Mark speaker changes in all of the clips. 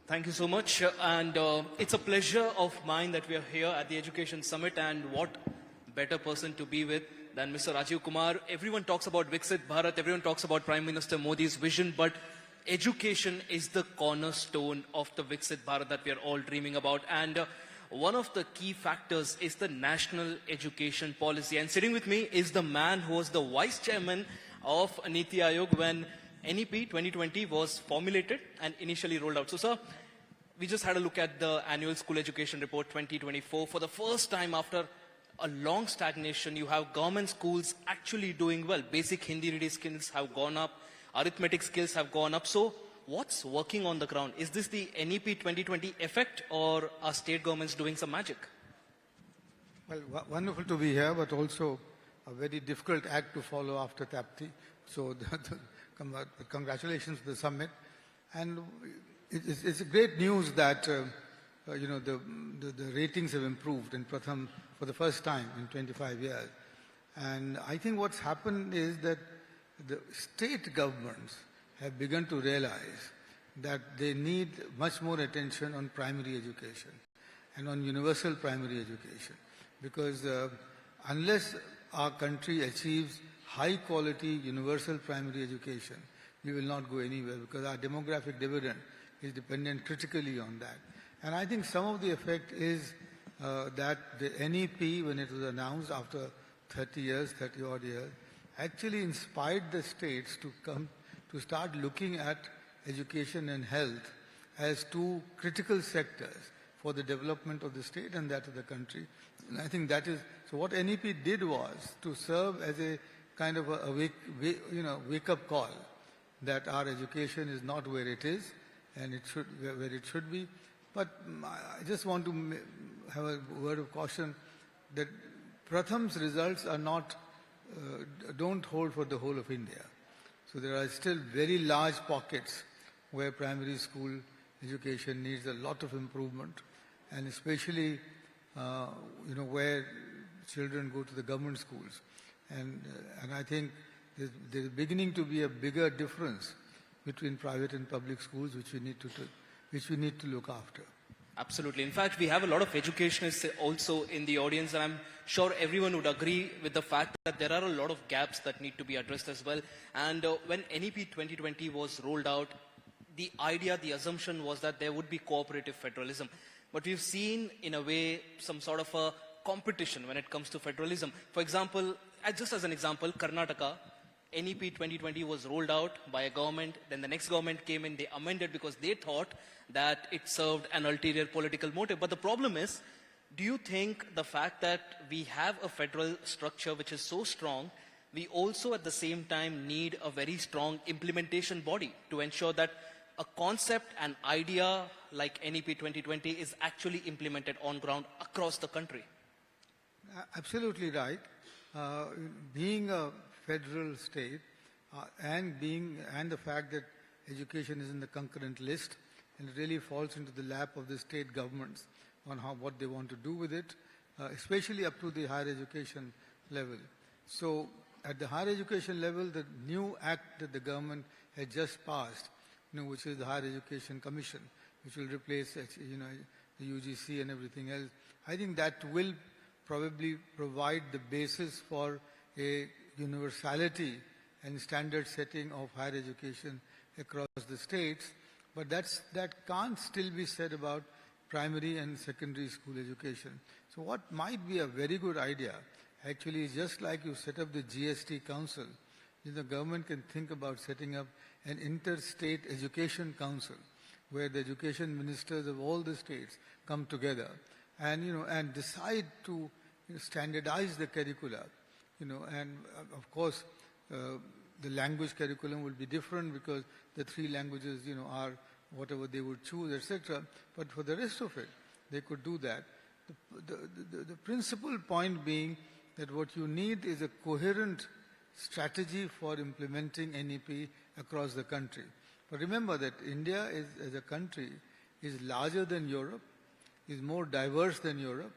Speaker 1: Thank you so much. And it's a pleasure of mine that we are here at the Education Summit. And what better person to be with than Mr. Rajiv Kumar. Everyone talks about Viksit Bharat. Everyone talks about Prime Minister Modi's vision. But education is the cornerstone of the Viksit Bharat that we are all dreaming about. And one of the key factors is the National Education Policy. And sitting with me is the man who was the Vice Chairman of Niti Aayog when NEP 2020 was formulated and initially rolled out. So, sir, we just had a look at the annual school education report 2024. For the first time after a long stagnation, you have government schools actually doing well. Basic Hindi reading skills have gone up. Arithmetic skills have gone up. So what's working on the ground? Is this the NEP 2020 effect, or are state governments doing some magic?
Speaker 2: Well, wonderful to be here, but also a very difficult act to follow after Tapti. So congratulations to the summit. And it's a great news that the ratings have improved in Pratham for the first time in 25 years. And I think what's happened is that the state governments have begun to realize that they need much more attention on primary education and on universal primary education. Because unless our country achieves high quality universal primary education, we will not go anywhere, because our demographic dividend is dependent critically on that. And I think some of the effect is that the NEP, when it was announced after 30 odd years, actually inspired the states to start looking at education and health as two critical sectors for the development of the state and that of the country. And I think that is, so what NEP did was to serve as a kind of a wake-up call that our education is not where it is, and it should where it should be. But I just want to have a word of caution that Pratham's results are not don't hold for the whole of India. So there are still very large pockets where primary school education needs a lot of improvement, and especially where children go to the government schools. And I think there's beginning to be a bigger difference between private and public schools, which we need to look after.
Speaker 1: Absolutely. In fact, we have a lot of educationists also in the audience, and I'm sure everyone would agree with the fact that there are a lot of gaps that need to be addressed as well. And when NEP 2020 was rolled out, the idea, the assumption was that there would be cooperative federalism. But we've seen, in a way, some sort of a competition when it comes to federalism. For example, just as an example, Karnataka, NEP 2020 was rolled out by a government, then the next government came in, they amended because they thought that it served an ulterior political motive. But the problem is, do you think the fact that we have a federal structure which is so strong, we also at the same time need a very strong implementation body to ensure that a concept, an idea like NEP 2020 is actually implemented on ground across the country?
Speaker 2: Absolutely right. Being a federal state and the fact that education is in the concurrent list and it really falls into the lap of the state governments on what they want to do with it, especially up to the higher education level. So at the higher education level, the new act that the government had just passed, which is the Higher Education Commission, which will replace the UGC and everything else, I think that will probably provide the basis for a universality and standard setting of higher education across the states. But that can't still be said about primary and secondary school education. So what might be a very good idea actually is, just like you set up the GST Council, the government can think about setting up an interstate education council where the education ministers of all the states come together and decide to standardize the curricula, and of course the language curriculum will be different because the three languages, are whatever they would choose, etc. But for the rest of it, they could do that. The principal point being that what you need is a coherent strategy for implementing NEP across the country. But remember that India as a country is larger than Europe, is more diverse than Europe,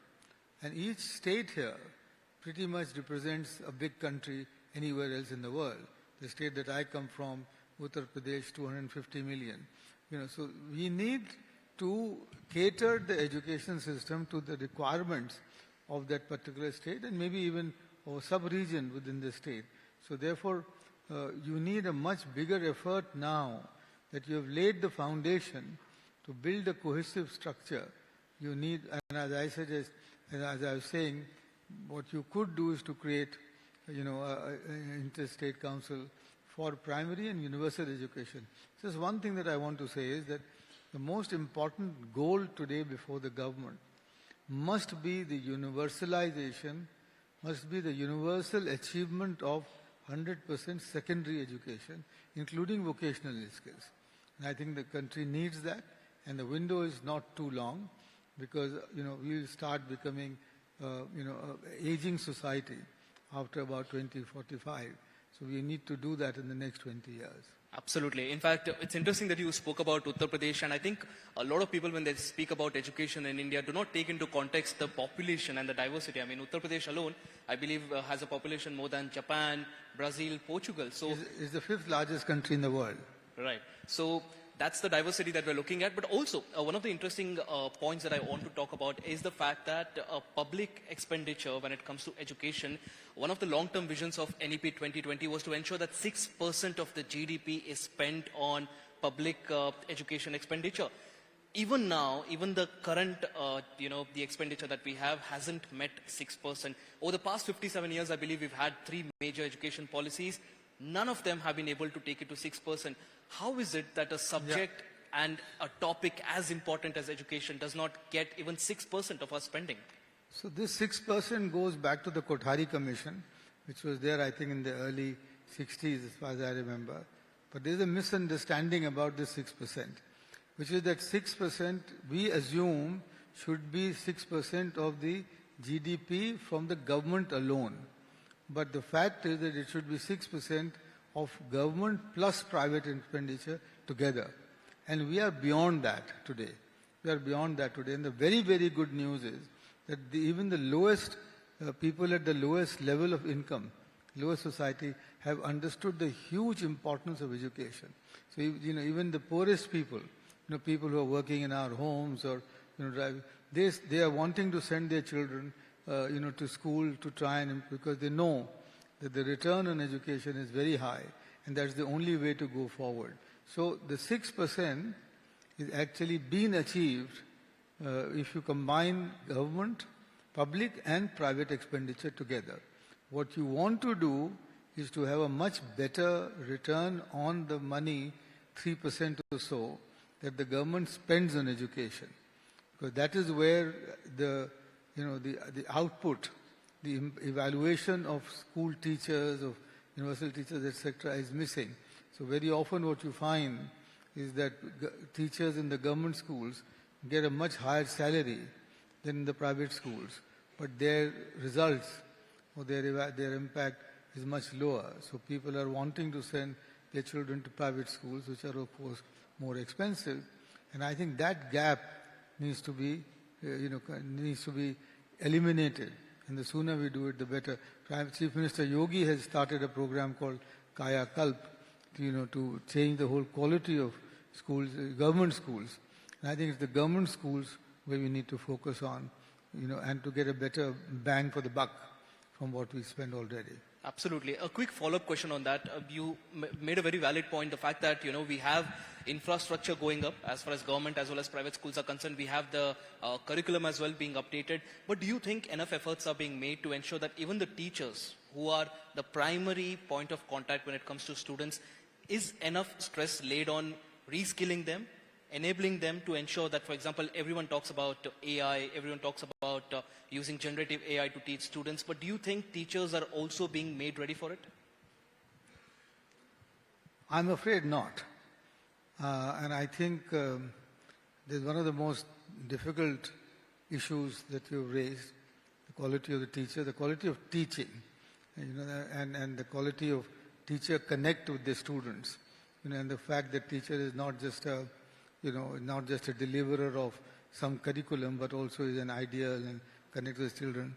Speaker 2: and each state here pretty much represents a big country anywhere else in the world. The state that I come from, Uttar Pradesh, 250 million. So we need to cater the education system to the requirements of that particular state and maybe even of a sub-region within the state. So therefore, you need a much bigger effort now that you have laid the foundation to build a cohesive structure. You need, and as I suggest, and as I was saying, what you could do is to create, an interstate council for primary and universal education. Just one thing that I want to say is that the most important goal today before the government must be the universalization, must be the universal achievement of 100% secondary education, including vocational skills. And I think the country needs that, and the window is not too long, because we will start becoming aging society after about 2045. So we need to do that in the next 20 years.
Speaker 1: Absolutely. In fact, it's interesting that you spoke about Uttar Pradesh, and I think a lot of people, when they speak about education in India, do not take into context the population and the diversity. I mean, Uttar Pradesh alone, I believe, has a population more than Japan, Brazil, Portugal. So
Speaker 2: It's the fifth largest country in the world.
Speaker 1: right. So that's the diversity that we're looking at. But also, one of the interesting points that I want to talk about is the fact that public expenditure when it comes to education, one of the long-term visions of NEP 2020 was to ensure that 6% of the GDP is spent on public education expenditure. Even now, even the current, the expenditure that we have hasn't met 6%. Over the past 57 years, I believe we've had 3 major education policies. None of them have been able to take it to 6%. How is it that a subject and a topic as important as education does not get even 6% of our spending?
Speaker 2: So this 6% goes back to the Kothari Commission, which was there, I think, in the early 60s, as far as I remember. But there's a misunderstanding about this 6%, which is that 6% we assume should be 6% of the GDP from the government alone. But the fact is that it should be 6% of government plus private expenditure together. And we are beyond that today. We are beyond that today. And the very, very good news is that even the lowest people at the lowest level of income, lowest society, have understood the huge importance of education. So, even the poorest people, people who are working in our homes or, driving, they are wanting to send their children to school to try and, because they know that the return on education is very high, and that's the only way to go forward. So the 6% is actually being achieved if you combine government, public and private expenditure together. What you want to do is to have a much better return on the money, 3% or so, that the government spends on education. Because that is where the output, the evaluation of school teachers, of universal teachers, etc., is missing. So very often what you find is that teachers in the government schools get a much higher salary than in the private schools, but their results or their impact is much lower. So people are wanting to send their children to private schools, which are of course more expensive. And I think that gap needs to be eliminated. And the sooner we do it, the better. Chief Minister Yogi has started a program called Kaya Kalp, to change the whole quality of schools, government schools. And I think it's the government schools where we need to focus on, and to get a better bang for the buck from what we spend already.
Speaker 1: Absolutely. A quick follow-up question on that. You made a very valid point, the fact that, we have infrastructure going up as far as government as well as private schools are concerned. We have the curriculum as well being updated. But do you think enough efforts are being made to ensure that even the teachers, who are the primary point of contact when it comes to students, is enough stress laid on reskilling them, enabling them to ensure that, for example, everyone talks about AI, everyone talks about using generative AI to teach students, but do you think teachers are also being made ready for it?
Speaker 2: I'm afraid not. And I think there's one of the most difficult issues that you've raised, the quality of the teacher, the quality of teaching, and the quality of teacher connect with the students, and the fact that teacher is not just a deliverer of some curriculum, but also is an ideal and connect with children.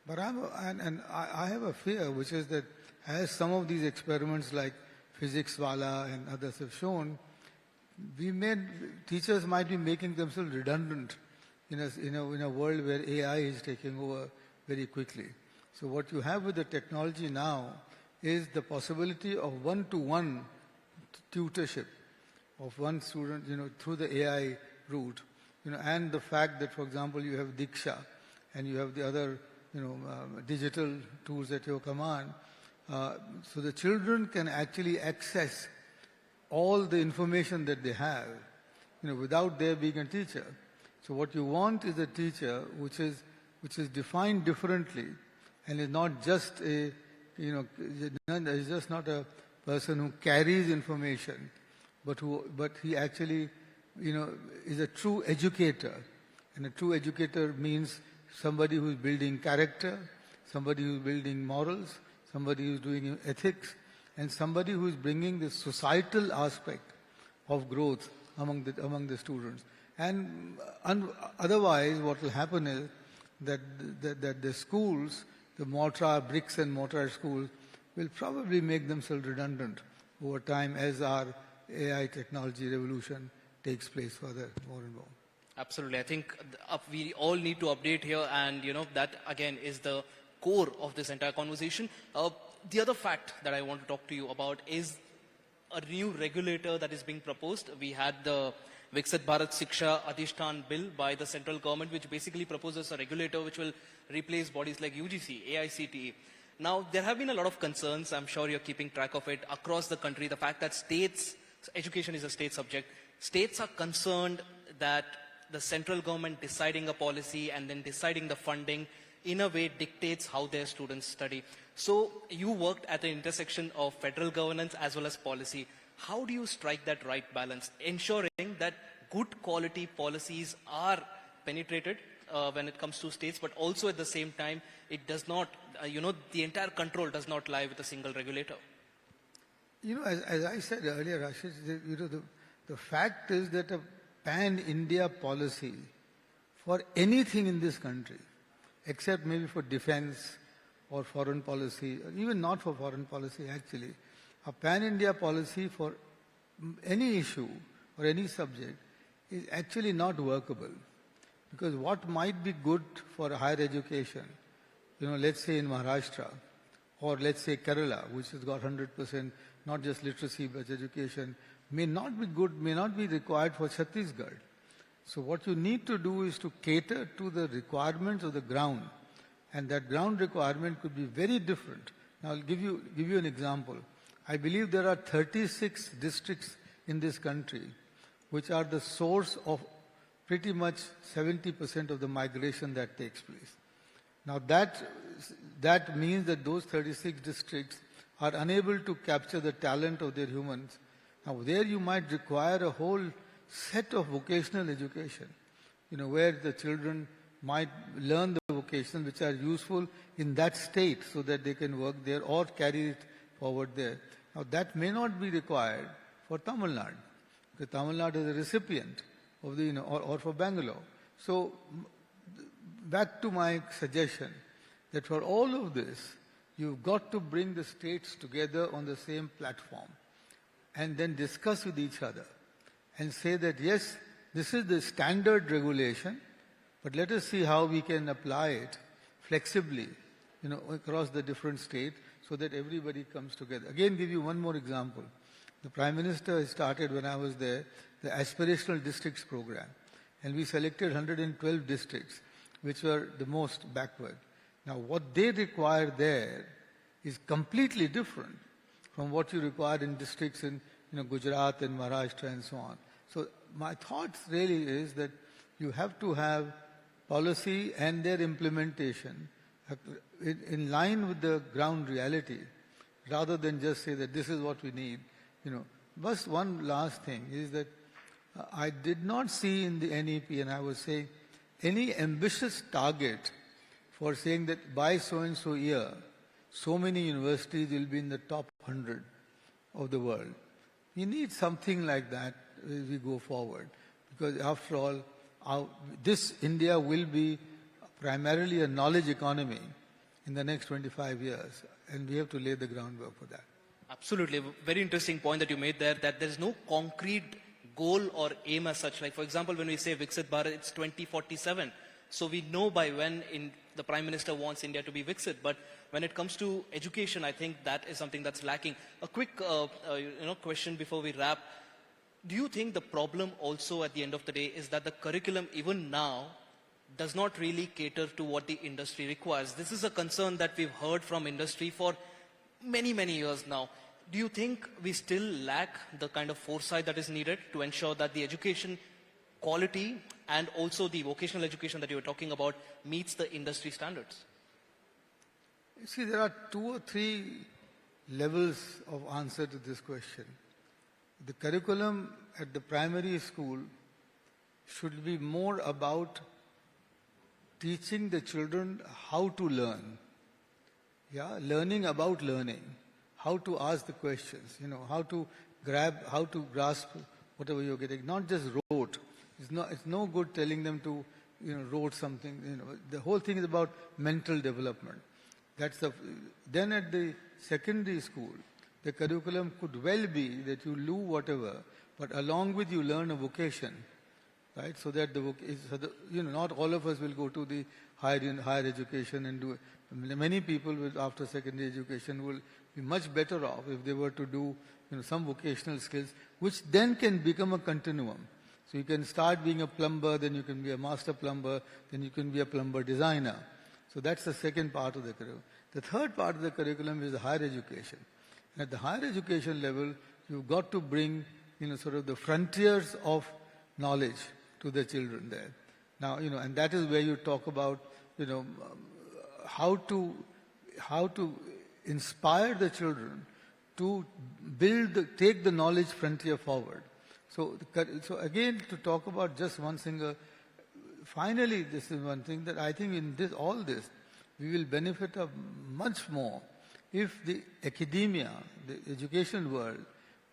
Speaker 2: But I have a fear, which is that as some of these experiments like Physics Wala and others have shown, teachers might be making themselves redundant in a world where AI is taking over very quickly. So what you have with the technology now is the possibility of one-to-one tutorship of one student, through the AI route, and the fact that, for example, you have Diksha and you have the other, digital tools at your command. So the children can actually access all the information that they have, without there being a teacher. So what you want is a teacher which is defined differently and is not just is just not a person who carries information, but he actually, is a true educator. And a true educator means somebody who is building character, somebody who is building morals, somebody who is doing ethics, and somebody who is bringing the societal aspect of growth among the students. And otherwise, what will happen is that the schools, the bricks and mortar schools, will probably make themselves redundant over time as our AI technology revolution takes place further, more and more.
Speaker 1: Absolutely. I think we all need to update here, and that again is the core of this entire conversation. The other fact that I want to talk to you about is a new regulator that is being proposed. We had the Viksit Bharat Shiksha Adhishtan bill by the central government, which basically proposes a regulator which will replace bodies like UGC, AICTE. Now, there have been a lot of concerns, I'm sure you're keeping track of it, across the country. The fact that education is a state subject. States are concerned that the central government deciding a policy and then deciding the funding in a way dictates how their students study. So you worked at the intersection of federal governance as well as policy. How do you strike that right balance, ensuring that good quality policies are penetrated when it comes to states, but also at the same time, it does not, the entire control does not lie with a single regulator?
Speaker 2: As I said earlier, Ashish, the fact is that a pan-India policy for anything in this country, except maybe for defense or foreign policy, or even not for foreign policy actually, a pan-India policy for any issue or any subject is actually not workable. Because what might be good for higher education, let's say in Maharashtra, or let's say Kerala, which has got 100% not just literacy but education, may not be good, may not be required for Chhattisgarh. So what you need to do is to cater to the requirements of the ground, and that ground requirement could be very different. Now I'll give you an example. I believe there are 36 districts in this country which are the source of pretty much 70% of the migration that takes place. Now that means that those 36 districts are unable to capture the talent of their humans. Now there you might require a whole set of vocational education, where the children might learn the vocations which are useful in that state so that they can work there or carry it forward there. Now that may not be required for Tamil Nadu, because Tamil Nadu is a recipient of the, or for Bangalore. So back to my suggestion that for all of this, you've got to bring the states together on the same platform and then discuss with each other and say that yes, this is the standard regulation, but let us see how we can apply it flexibly, across the different states so that everybody comes together. Again, give you one more example. The Prime Minister started, when I was there, the Aspirational Districts program, and we selected 112 districts which were the most backward. Now, what they require there is completely different from what you require in districts in Gujarat and Maharashtra and so on. So my thoughts really is that you have to have policy and their implementation in line with the ground reality, rather than just say that this is what we need. Just one last thing is that I did not see in the NEP, and I was saying, any ambitious target for saying that by so-and-so year, so many universities will be in the top 100 of the world. We need something like that as we go forward, because after all, this India will be primarily a knowledge economy in the next 25 years, and we have to lay the groundwork for that.
Speaker 1: Absolutely. Very interesting point that you made there, that there is no concrete goal or aim as such? Like, for example, when we say Viksit Bharat, it's 2047. So we know by when the Prime Minister wants India to be Viksit. But when it comes to education, I think that is something that's lacking. A quick question before we wrap. Do you think the problem also at the end of the day is that the curriculum even now does not really cater to what the industry requires? This is a concern that we've heard from industry for many, many years now. Do you think we still lack the kind of foresight that is needed to ensure that the education quality and also the vocational education that you were talking about meets the industry standards?
Speaker 2: You see, there are 2 or 3 levels of answer to this question. The curriculum at the primary school should be more about teaching the children how to learn. Yeah, learning about learning, how to ask the questions, how to grasp whatever you're getting, not just rote. It's no good telling them to, rote something. The whole thing is about mental development. Then at the secondary school, the curriculum could well be that you do whatever, but along with you learn a vocation, right? So that not all of us will go to the higher education and do it. Many people after secondary education will be much better off if they were to do some vocational skills, which then can become a continuum. So you can start being a plumber, then you can be a master plumber, then you can be a plumber designer. So that's the second part of the curriculum. The third part of the curriculum is the higher education. At the higher education level, you've got to bring, sort of the frontiers of knowledge to the children there. Now, and that is where you talk about, how to inspire the children to take the knowledge frontier forward. So again, to talk about just one single, finally, this is one thing that I think in all this, we will benefit much more if the academia, the education world,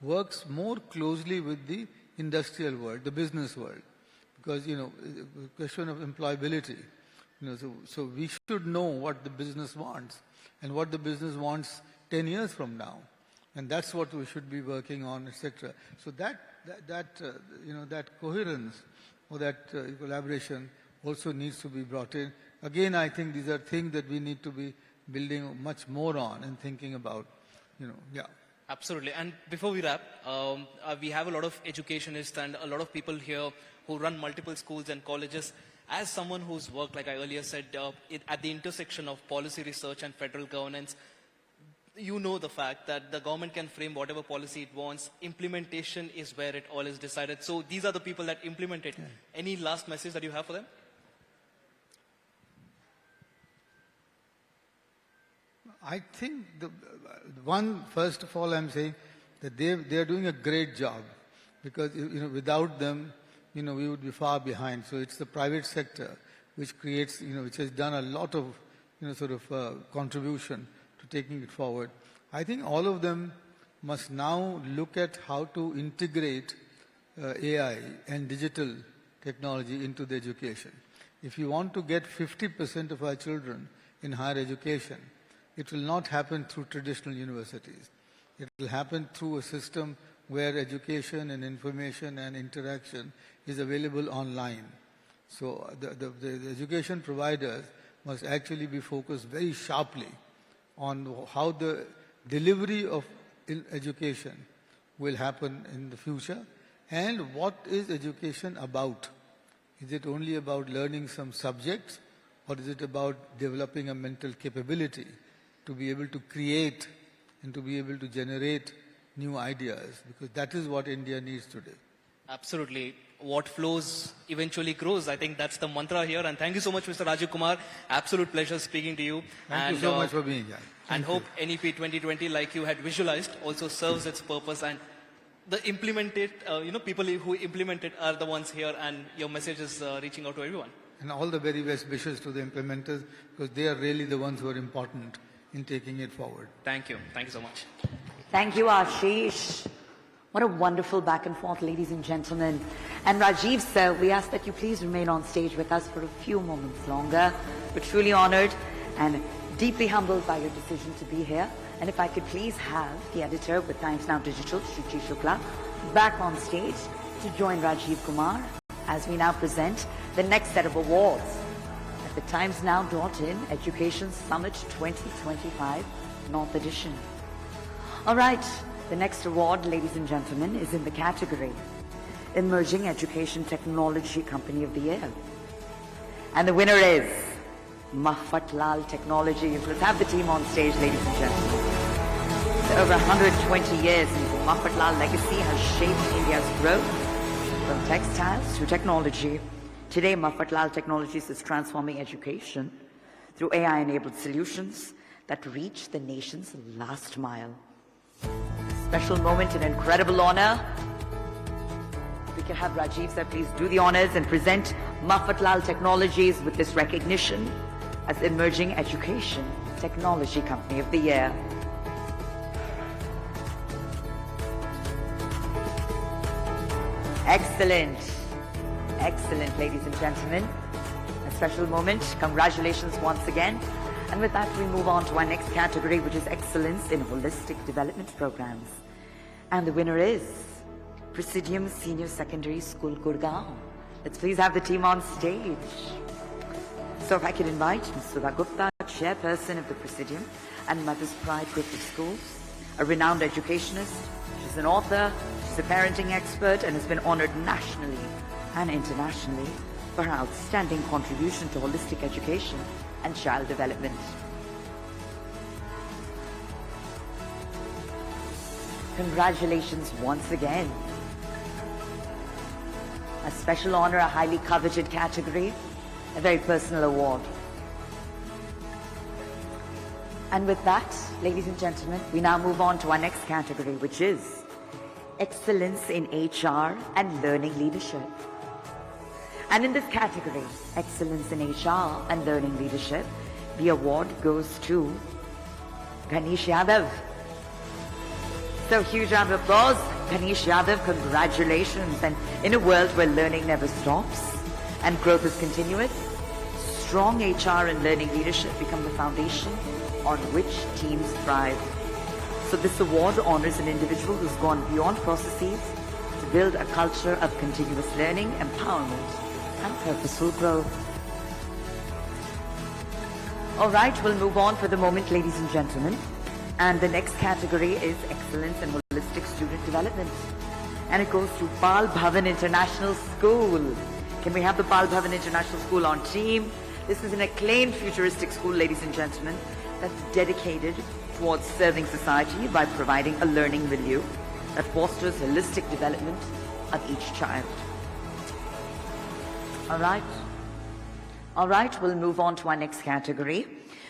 Speaker 2: works more closely with the industrial world, the business world. Because, the question of employability, so we should know what the business wants and what the business wants 10 years from now. And that's what we should be working on, etc. So that coherence or that collaboration also needs to be brought in. Again, I think these are things that we need to be building much more on and thinking about, yeah.
Speaker 1: Absolutely. And before we wrap, we have a lot of educationists and a lot of people here who run multiple schools and colleges. As someone who's worked, like I earlier said, at the intersection of policy research and federal governance, you know the fact that the government can frame whatever policy it wants. Implementation is where it all is decided. So these are the people that implement it. Yeah. Any last message that you have for them?
Speaker 2: I think first of all, I'm saying that they are doing a great job, because without them, we would be far behind. So it's the private sector which creates, which has done a lot of, contribution to taking it forward. I think all of them must now look at how to integrate AI and digital technology into the education. If you want to get 50% of our children in higher education, it will not happen through traditional universities. It will happen through a system where education and information and interaction is available online. So the education providers must actually be focused very sharply on how the delivery of education will happen in the future, and what is education about. Is it only about learning some subjects, or is it about developing a mental capability to be able to create and to be able to generate new ideas? Because that is what India needs today.
Speaker 1: Absolutely. What flows eventually grows. I think that's the mantra here. And thank you so much, Mr. Rajiv Kumar. Absolute pleasure speaking to you.
Speaker 2: Thank you so much for being here.
Speaker 1: And hope NEP 2020, like you had visualized, also serves its purpose. And the implemented, people who implement it are the ones here, and your message is reaching out to everyone.
Speaker 2: And all the very best wishes to the implementers, because they are really the ones who are important in taking it forward.
Speaker 1: Thank you. Thank you so much.
Speaker 3: Thank you, Ashish. What a wonderful back and forth, ladies and gentlemen. And Rajiv, sir, we ask that you please remain on stage with us for a few moments longer. We're truly honored and deeply humbled by your decision to be here. And if I could please have the editor with Times Now Digital, Shruti Shukla, back on stage to join Rajiv Kumar as we now present the next set of awards at the Times Now.in Education Summit 2025 North Edition. All right, the next award, ladies and gentlemen, is in the category Emerging Education Technology Company of the Year. And the winner is Mahfatlal Technologies. Let's have the team on stage, ladies and gentlemen. For over 120 years, the Mahfatlal legacy has shaped India's growth from textiles to technology. Today, Mahfatlal Technologies is transforming education through AI-enabled solutions that reach the nation's last mile. Special moment and incredible honor. We can have Rajiv sir please do the honors and present Mahfatlal Technologies with this recognition as Emerging Education Technology Company of the Year. Excellent. Excellent, ladies and gentlemen. A special moment. Congratulations once again. And with that, we move on to our next category, which is Excellence in Holistic Development Programs. And the winner is Presidium Senior Secondary School, Gurgaon. Let's please have the team on stage. So if I could invite Ms. Sudha Gupta, Chairperson of the Presidium and Mother's Pride Group of Schools, a renowned educationist. She's an author, she's a parenting expert, and has been honored nationally and internationally for her outstanding contribution to holistic education and child development. Congratulations once again. A special honor, a highly coveted category, a very personal award. And with that, ladies and gentlemen, we now move on to our next category, which is Excellence in HR and Learning Leadership. And in this category, Excellence in HR and Learning Leadership, the award goes to Ganish Yadav. So huge round of applause. Ganish Yadav, congratulations. And in a world where learning never stops and growth is continuous, strong HR and learning leadership become the foundation on which teams thrive. So this award honors an individual who's gone beyond processes to build a culture of continuous learning, empowerment, and purposeful growth. All right, we'll move on for the moment, ladies and gentlemen. And the next category is Excellence in Holistic Student Development. And it goes to Bal Bhavan International School. Can we have the Bal Bhavan International School on team? This is an acclaimed futuristic school, ladies and gentlemen, that's dedicated towards serving society by providing a learning milieu that fosters holistic development of each child. All right, we'll move on to our next category,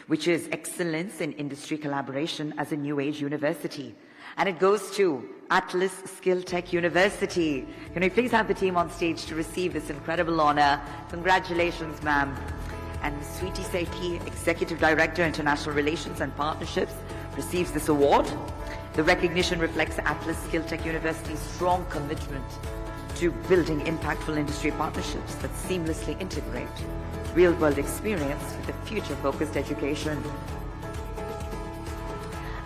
Speaker 3: which is Excellence in Industry Collaboration as a New Age University. And it goes to Atlas Skill Tech University. Can we please have the team on stage to receive this incredible honor? Congratulations, ma'am. And Sweetie Sethi, Executive Director, International Relations and Partnerships, receives this award. The recognition reflects Atlas Skill Tech University's strong commitment to building impactful industry partnerships that seamlessly integrate real-world experience with a future-focused education.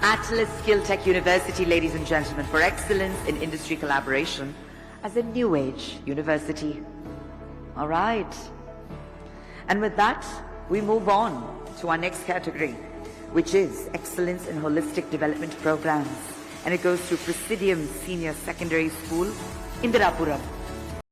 Speaker 3: Atlas Skill Tech University, ladies and gentlemen, for excellence in industry collaboration as a new age university. All right. And with that, we move on to our next category, which is Excellence in Holistic Development Programs. And it goes to Presidium Senior Secondary School, Indirapuram.